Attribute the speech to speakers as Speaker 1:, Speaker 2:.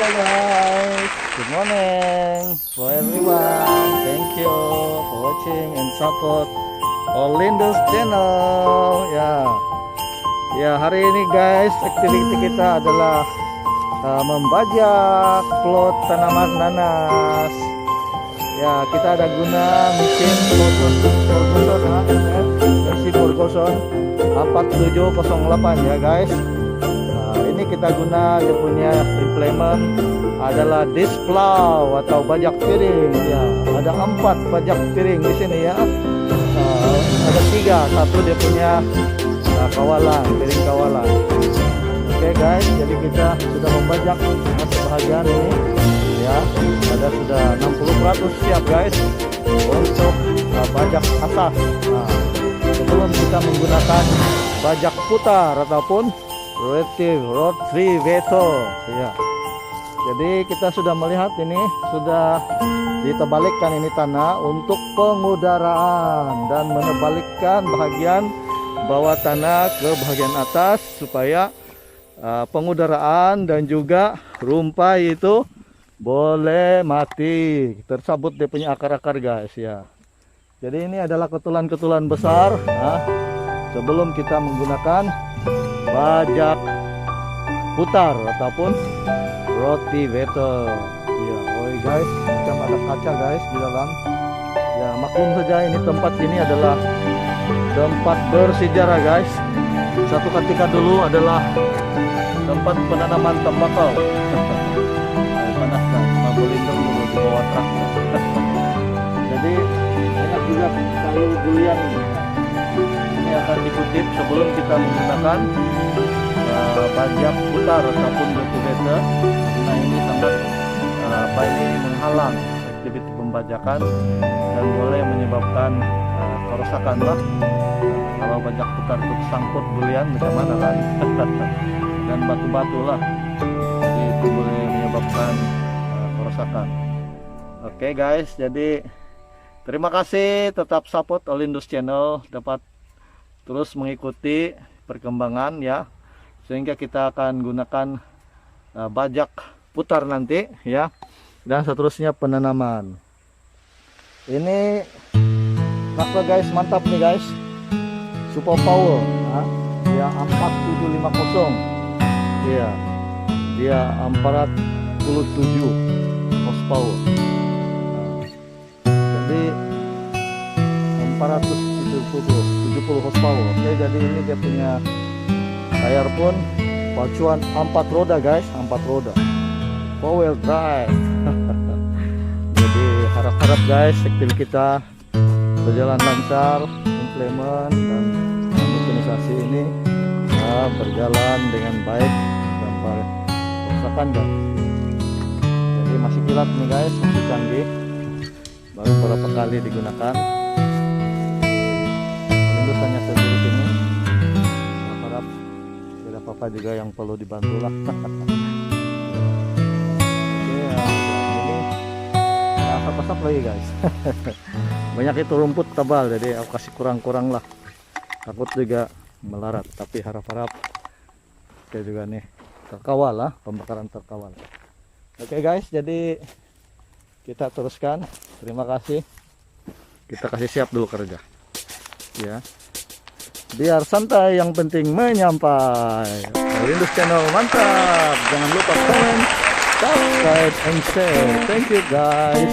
Speaker 1: guys, good morning for everyone. Thank you for watching and support Olendus channel. Ya hari ini guys, aktiviti kita adalah membajak plot tanaman nanas. Ya, kita ada guna mesin Ferguson MF4708 ya guys. Ini kita guna, dia punya implement adalah disc plow atau bajak piring ya. Ada 4 bajak piring di sini ya. Ada 3, satu dia punya kawalan, piring kawalan. Oke guys, jadi kita sudah membajak sebahagian ini ya. Ada sudah 60% siap guys untuk bajak asas. Sebelum kita menggunakan bajak putar ataupun rotivator ya. Jadi kita sudah melihat ini sudah ditebalikkan ini tanah untuk pengudaraan dan menebalikkan bagian bawah tanah ke bagian atas supaya pengudaraan dan juga rumpai itu boleh mati, tersabut dia punya akar-akar guys ya. Jadi ini adalah ketulan-ketulan besar sebelum kita menggunakan bajak putar ataupun rotivator ya. Oh guys, macam ada kaca guys di dalam ya. Maklum saja ini tempat ini adalah tempat bersejarah guys. Satu ketika dulu adalah tempat penanaman tembakau. Panas guys, mabulin dulu di bawah traktor. Jadi banyak juga kayu bulian ini akan dikutip sebelum kita menggunakan bajak putar ataupun rotivator. Nah ini sangat ini menghalang aktiviti pembajakan dan boleh menyebabkan kerusakan lah. Kalau bajak putar itu sangkut bulian macam mana kan dan batu-batu lah, jadi itu boleh menyebabkan kerusakan. Oke guys, jadi terima kasih, tetap support Olendus channel, dapat terus mengikuti perkembangan ya, sehingga kita akan gunakan bajak putar nanti ya, dan seterusnya penanaman. Ini traktor guys, mantap nih guys, super power ya, 4750 ya, dia 47 horsepower. Jadi 470 horsepower. Oke, jadi ini dia punya layar pun pacuan 4 roda guys, 4 roda, 4 wheel drive. Jadi harap-harap guys aktiviti kita berjalan lancar, implement dan organisasi ini berjalan dengan baik tanpa kerusakan guys. Jadi masih kilat nih guys, masih canggih, baru beberapa kali digunakan. Olendus hanya seperti ini. Harap tidak apa-apa juga yang perlu dibantu lah. Oke ya, ini asap-asap lagi guys. Banyak itu rumput tebal, jadi aku kasih kurang-kurang lah, takut juga melarat, tapi harap-harap oke juga nih, terkawal lah, pembakaran terkawal. Oke guys, jadi kita teruskan. Terima kasih, kita kasih siap dulu kerja ya, biar santai, yang penting menyampai. Olendus channel mantap, jangan lupa comment, subscribe and share. Thank you guys.